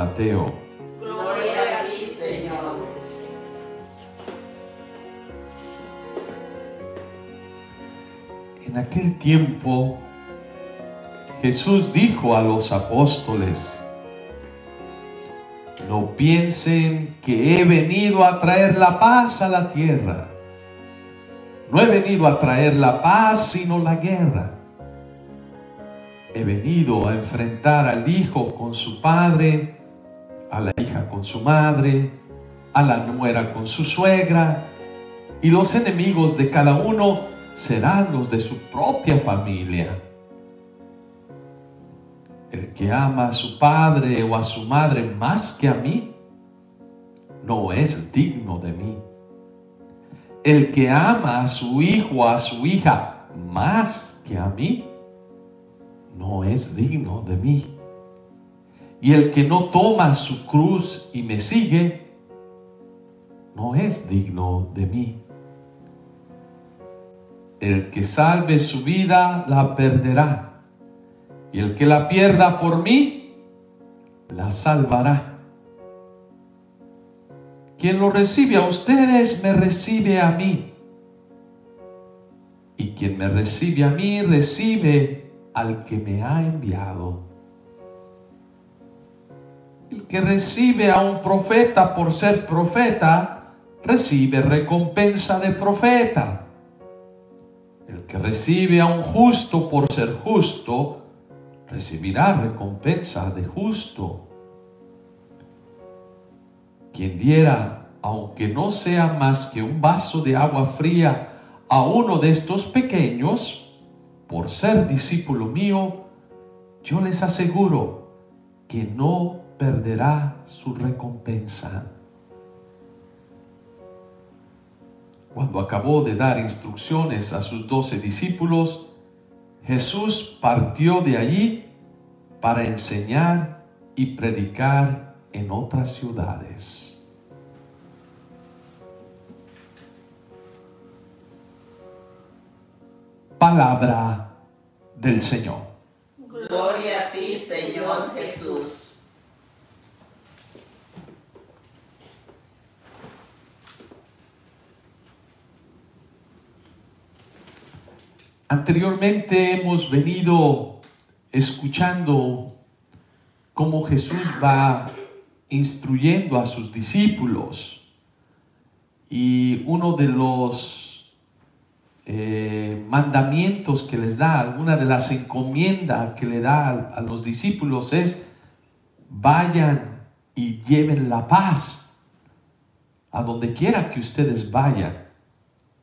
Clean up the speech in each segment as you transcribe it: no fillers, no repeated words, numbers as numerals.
Mateo. Gloria a ti, Señor. En aquel tiempo, Jesús dijo a los apóstoles: no piensen que he venido a traer la paz a la tierra. No he venido a traer la paz, sino la guerra. He venido a enfrentar al hijo con su padre, a la hija con su madre, a la nuera con su suegra, y los enemigos de cada uno serán los de su propia familia. El que ama a su padre o a su madre más que a mí, no es digno de mí. El que ama a su hijo o a su hija más que a mí, no es digno de mí. Y el que no toma su cruz y me sigue, no es digno de mí. El que salve su vida, la perderá. Y el que la pierda por mí, la salvará. Quien lo recibe a ustedes, me recibe a mí. Y quien me recibe a mí, recibe al que me ha enviado. El que recibe a un profeta por ser profeta, recibe recompensa de profeta. El que recibe a un justo por ser justo, recibirá recompensa de justo. Quien diera, aunque no sea más que un vaso de agua fría, a uno de estos pequeños, por ser discípulo mío, yo les aseguro que no perderá su recompensa. Cuando acabó de dar instrucciones a sus 12 discípulos, Jesús partió de allí para enseñar y predicar en otras ciudades. Palabra del Señor. Gloria a ti, Señor Jesús. Anteriormente hemos venido escuchando cómo Jesús va instruyendo a sus discípulos, y uno de los mandamientos que les da, una de las encomiendas que le da a los discípulos es: vayan y lleven la paz a donde quiera que ustedes vayan.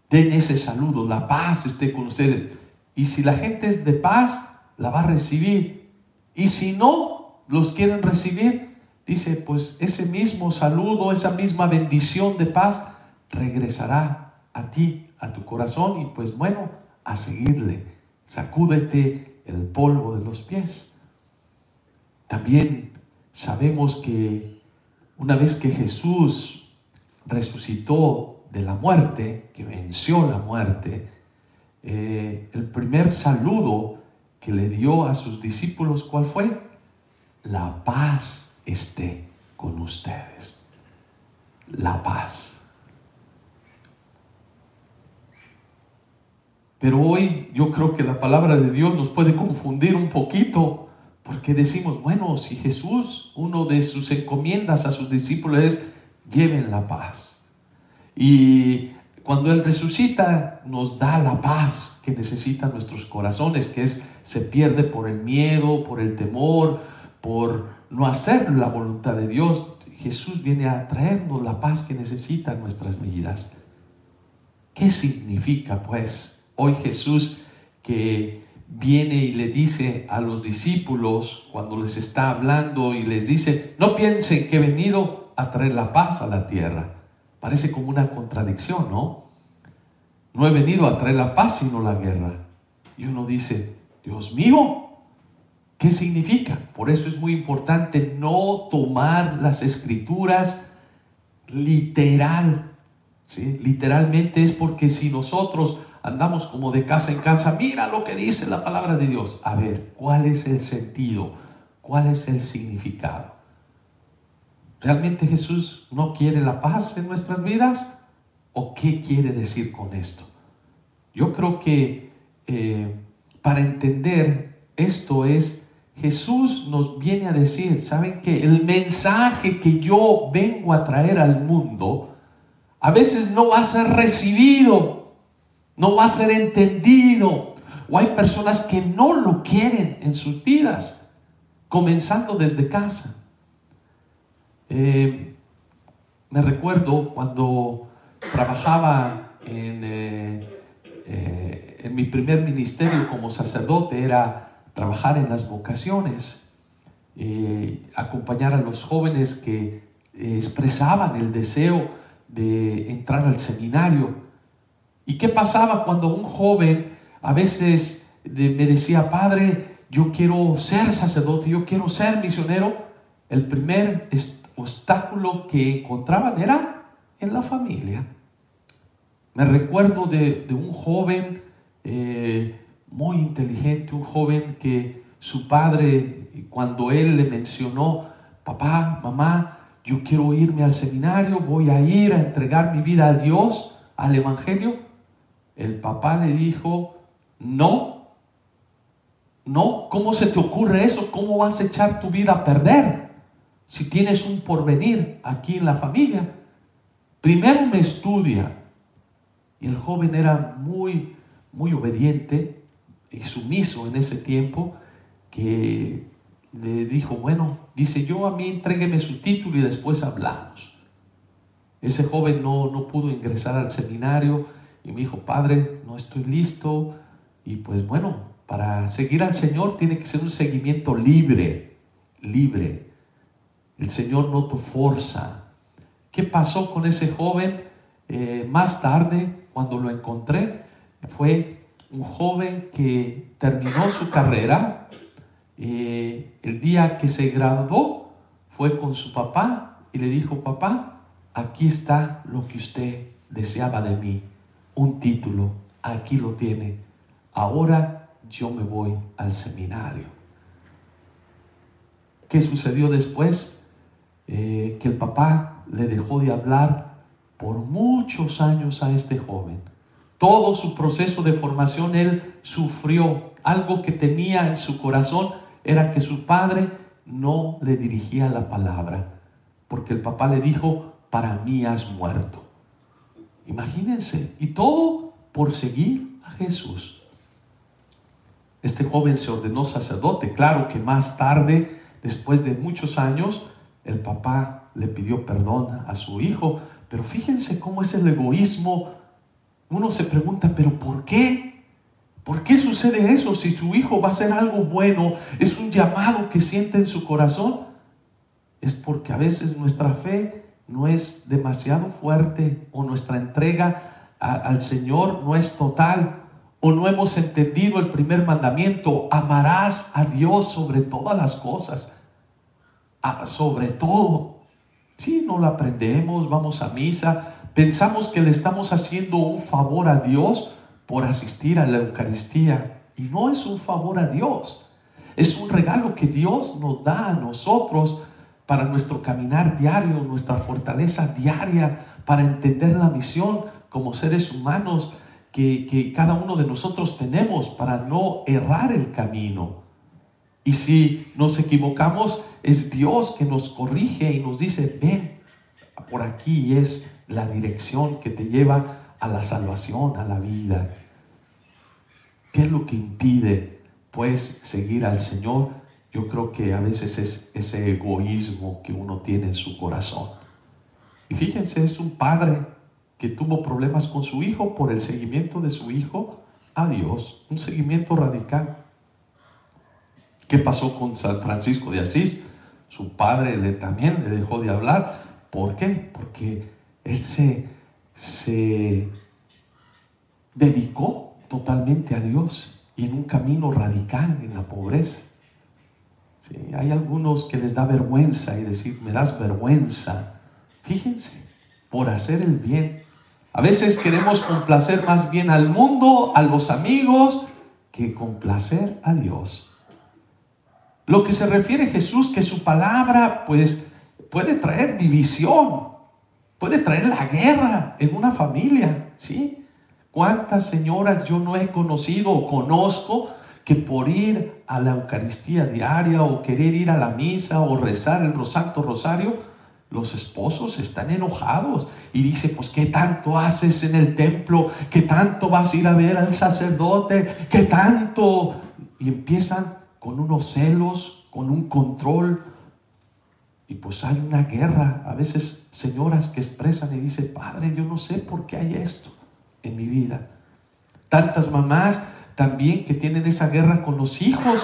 Den ese saludo, la paz esté con ustedes. Y si la gente es de paz, la va a recibir. Y si no los quieren recibir, dice, pues ese mismo saludo, esa misma bendición de paz regresará a ti, a tu corazón. Y pues bueno, a seguirle. Sacúdete el polvo de los pies. También sabemos que una vez que Jesús resucitó de la muerte, que venció la muerte, el primer saludo que le dio a sus discípulos, ¿cuál fue? La paz esté con ustedes. La paz. Pero hoy yo creo que la palabra de Dios nos puede confundir un poquito, porque decimos, bueno, si Jesús, uno de sus encomiendas a sus discípulos es: lleven la paz. Y cuando Él resucita, nos da la paz que necesitan nuestros corazones, que se pierde por el miedo, por el temor, por no hacer la voluntad de Dios. Jesús viene a traernos la paz que necesitan nuestras vidas. ¿Qué significa pues hoy Jesús que viene y le dice a los discípulos, cuando les está hablando y les dice: no piensen que he venido a traer la paz a la tierra? Parece como una contradicción, ¿no? No he venido a traer la paz sino la guerra. Y uno dice: Dios mío, ¿qué significa? Por eso es muy importante no tomar las escrituras literal, ¿sí? Literalmente es porque si nosotros andamos como de casa en casa, mira lo que dice la palabra de Dios. A ver, ¿cuál es el sentido? ¿Cuál es el significado? ¿Realmente Jesús no quiere la paz en nuestras vidas? ¿O qué quiere decir con esto? Yo creo que para entender esto Jesús nos viene a decir, ¿saben qué? El mensaje que yo vengo a traer al mundo a veces no va a ser recibido, no va a ser entendido, o hay personas que no lo quieren en sus vidas, comenzando desde casa. Me recuerdo cuando trabajaba en mi primer ministerio como sacerdote, era trabajar en las vocaciones, acompañar a los jóvenes que expresaban el deseo de entrar al seminario. ¿Y qué pasaba cuando un joven a veces me decía, padre, yo quiero ser sacerdote, yo quiero ser misionero? El primer obstáculo que encontraban era en la familia. Me recuerdo de un joven muy inteligente, un joven que su padre, cuando él le mencionó, papá, mamá, yo quiero irme al seminario, voy a ir a entregar mi vida a Dios, al Evangelio, el papá le dijo, no, ¿cómo se te ocurre eso? ¿Cómo vas a echar tu vida a perder si tienes un porvenir aquí en la familia? Primero me estudia. Y el joven era muy, muy obediente y sumiso en ese tiempo, que le dijo, bueno, dice, yo a mí entrégueme su título y después hablamos. Ese joven no pudo ingresar al seminario y me dijo, padre, no estoy listo. Y pues bueno, para seguir al Señor tiene que ser un seguimiento libre. El Señor no te forza. ¿Qué pasó con ese joven? Más tarde, cuando lo encontré, fue un joven que terminó su carrera. El día que se graduó, fue con su papá y le dijo, papá, aquí está lo que usted deseaba de mí, un título, aquí lo tiene. Ahora yo me voy al seminario. ¿Qué sucedió después? Que el papá le dejó de hablar por muchos años a este joven. Todo su proceso de formación él sufrió. Algo que tenía en su corazón era que su padre no le dirigía la palabra, porque el papá le dijo, para mí has muerto. Imagínense, y todo por seguir a Jesús. Este joven se ordenó sacerdote. Claro que más tarde, después de muchos años, el papá le pidió perdón a su hijo. Pero fíjense cómo es el egoísmo. Uno se pregunta, ¿pero por qué? ¿Por qué sucede eso? Si su hijo va a hacer algo bueno, es un llamado que siente en su corazón. Es porque a veces nuestra fe no es demasiado fuerte, o nuestra entrega al Señor no es total, o no hemos entendido el primer mandamiento: amarás a Dios sobre todas las cosas. Sobre todo, si no lo aprendemos, vamos a misa, pensamos que le estamos haciendo un favor a Dios por asistir a la Eucaristía, y no es un favor a Dios, es un regalo que Dios nos da a nosotros para nuestro caminar diario, nuestra fortaleza diaria, para entender la misión como seres humanos que cada uno de nosotros tenemos, para no errar el camino. Y si nos equivocamos, es Dios que nos corrige y nos dice, ven, por aquí es la dirección que te lleva a la salvación, a la vida. ¿Qué es lo que impide, pues, seguir al Señor? Yo creo que a veces es ese egoísmo que uno tiene en su corazón. Y fíjense, es un padre que tuvo problemas con su hijo por el seguimiento de su hijo a Dios, un seguimiento radical. ¿Qué pasó con San Francisco de Asís? Su padre también le dejó de hablar. ¿Por qué? Porque él se dedicó totalmente a Dios y en un camino radical en la pobreza. Sí, hay algunos que les da vergüenza y decir, me das vergüenza. Fíjense, por hacer el bien. A veces queremos complacer más bien al mundo, a los amigos, que complacer a Dios. Lo que se refiere Jesús, que su palabra pues puede traer división, puede traer la guerra en una familia, ¿sí? ¿Cuántas señoras yo no he conocido o conozco que por ir a la Eucaristía diaria o querer ir a la misa o rezar el Santo Rosario, los esposos están enojados y dice, pues ¿qué tanto haces en el templo? ¿Qué tanto vas a ir a ver al sacerdote? ¿Qué tanto? Y empiezan con unos celos, con un control, y pues hay una guerra. A veces señoras que expresan y dicen, Padre, yo no sé por qué hay esto en mi vida. Tantas mamás también que tienen esa guerra con los hijos,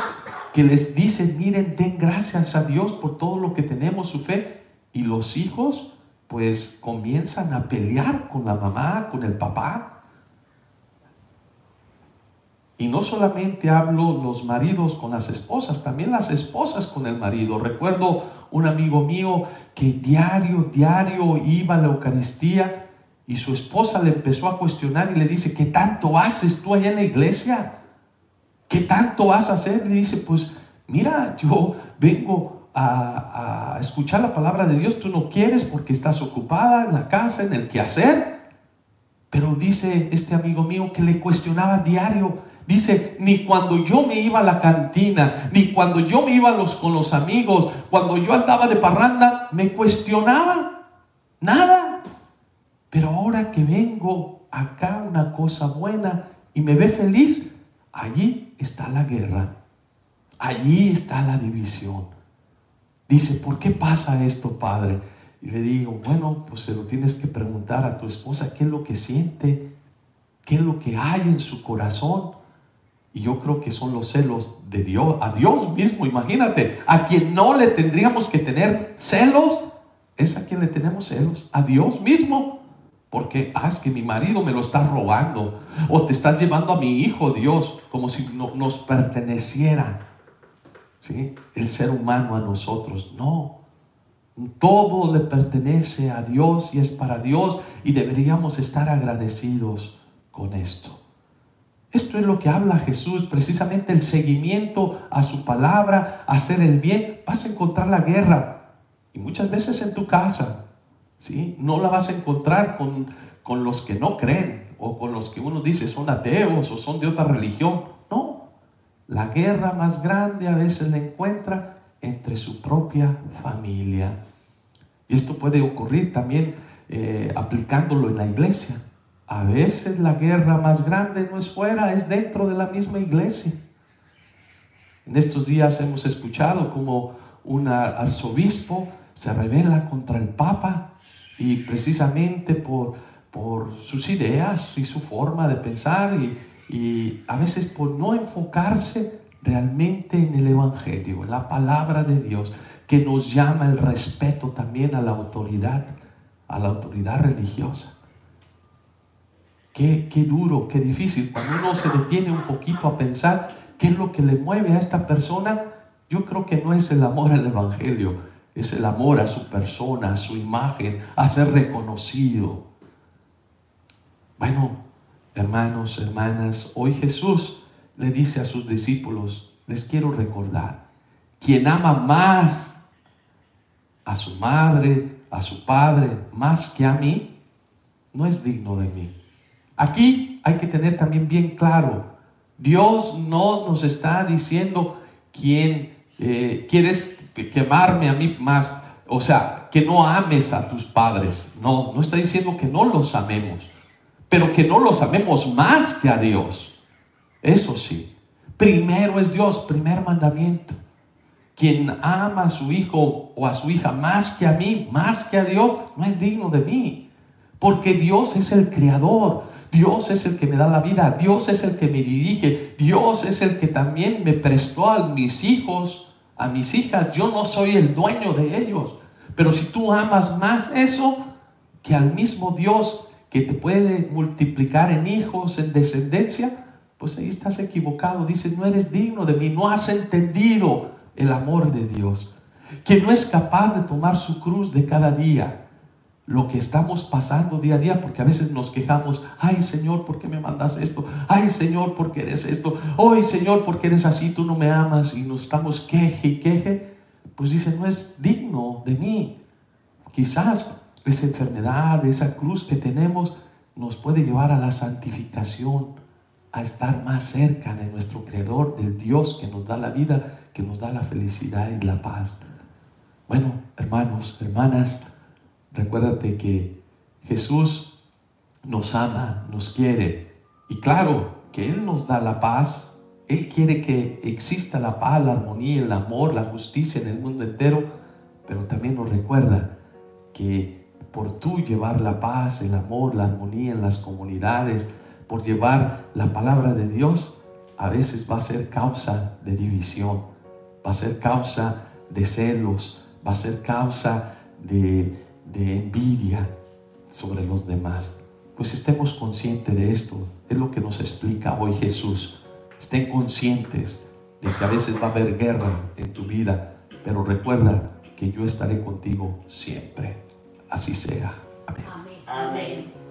que les dicen, miren, den gracias a Dios por todo lo que tenemos, su fe. Y los hijos pues comienzan a pelear con la mamá, con el papá. Y no solamente hablo los maridos con las esposas, también las esposas con el marido. Recuerdo un amigo mío que diario iba a la Eucaristía y su esposa le empezó a cuestionar y le dice, ¿qué tanto haces tú allá en la iglesia? ¿Qué tanto vas a hacer? Le dice, pues mira, yo vengo a escuchar la palabra de Dios, tú no quieres porque estás ocupada en la casa, en el quehacer. Pero dice este amigo mío que le cuestionaba diario. Dice, ni cuando yo me iba a la cantina, ni cuando yo me iba con los amigos, cuando yo andaba de parranda, me cuestionaba nada. Pero ahora que vengo acá, una cosa buena, y me ve feliz, allí está la guerra, allí está la división. Dice, ¿por qué pasa esto, Padre? Y le digo, bueno, pues se lo tienes que preguntar a tu esposa, ¿qué es lo que siente? ¿Qué es lo que hay en su corazón? Y yo creo que son los celos de Dios, a Dios mismo. Imagínate, a quien no le tendríamos que tener celos, es a quien le tenemos celos, a Dios mismo. Porque, es que mi marido me lo está robando, o te estás llevando a mi hijo, Dios, como si nos perteneciera, ¿sí?, el ser humano a nosotros. No, todo le pertenece a Dios y es para Dios, y deberíamos estar agradecidos con esto. Esto es lo que habla Jesús, precisamente el seguimiento a su palabra, hacer el bien. Vas a encontrar la guerra, y muchas veces en tu casa, ¿sí? No la vas a encontrar con los que no creen, o con los que uno dice son ateos o son de otra religión. No, la guerra más grande a veces la encuentra entre su propia familia. Y esto puede ocurrir también aplicándolo en la iglesia. A veces la guerra más grande no es fuera, es dentro de la misma iglesia. En estos días hemos escuchado como un arzobispo se rebela contra el Papa, y precisamente por sus ideas y su forma de pensar, y a veces por no enfocarse realmente en el Evangelio, en la palabra de Dios, que nos llama el respeto también a la autoridad religiosa. Qué duro, qué difícil. Cuando uno se detiene un poquito a pensar qué es lo que le mueve a esta persona, yo creo que no es el amor al Evangelio, es el amor a su persona, a su imagen, a ser reconocido. Bueno, hermanos, hermanas, hoy Jesús le dice a sus discípulos, les quiero recordar, quien ama más a su madre, a su padre, más que a mí, no es digno de mí. Aquí hay que tener también bien claro, Dios no nos está diciendo quién quieres quemarme a mí más, o sea, que no ames a tus padres. No está diciendo que no los amemos, pero que no los amemos más que a Dios. Eso sí, primero es Dios, primer mandamiento. Quien ama a su hijo o a su hija más que a mí, más que a Dios, no es digno de mí, porque Dios es el creador. Dios es el que me da la vida, Dios es el que me dirige, Dios es el que también me prestó a mis hijos, a mis hijas. Yo no soy el dueño de ellos, pero si tú amas más eso que al mismo Dios que te puede multiplicar en hijos, en descendencia, pues ahí estás equivocado. Dice, no eres digno de mí, no has entendido el amor de Dios, que no es capaz de tomar su cruz de cada día. Lo que estamos pasando día a día, porque a veces nos quejamos, ay Señor, ¿por qué me mandas esto? Ay Señor, ¿por qué eres esto? Ay Señor, ¿por qué eres así? Tú no me amas, y nos estamos queje y queje. Pues dice, no es digno de mí. quizás esa enfermedad, esa cruz que tenemos, nos puede llevar a la santificación, a estar más cerca de nuestro Creador, del Dios que nos da la vida, que nos da la felicidad y la paz. Bueno, hermanos, hermanas, recuérdate que Jesús nos ama, nos quiere, y claro que Él nos da la paz. Él quiere que exista la paz, la armonía, el amor, la justicia en el mundo entero, pero también nos recuerda que por tú llevar la paz, el amor, la armonía en las comunidades, por llevar la palabra de Dios, a veces va a ser causa de división, va a ser causa de celos, va a ser causa de envidia sobre los demás. Pues estemos conscientes de esto. Es lo que nos explica hoy Jesús. Estén conscientes de que a veces va a haber guerra en tu vida, pero recuerda que yo estaré contigo siempre. Así sea. Amén. Amén.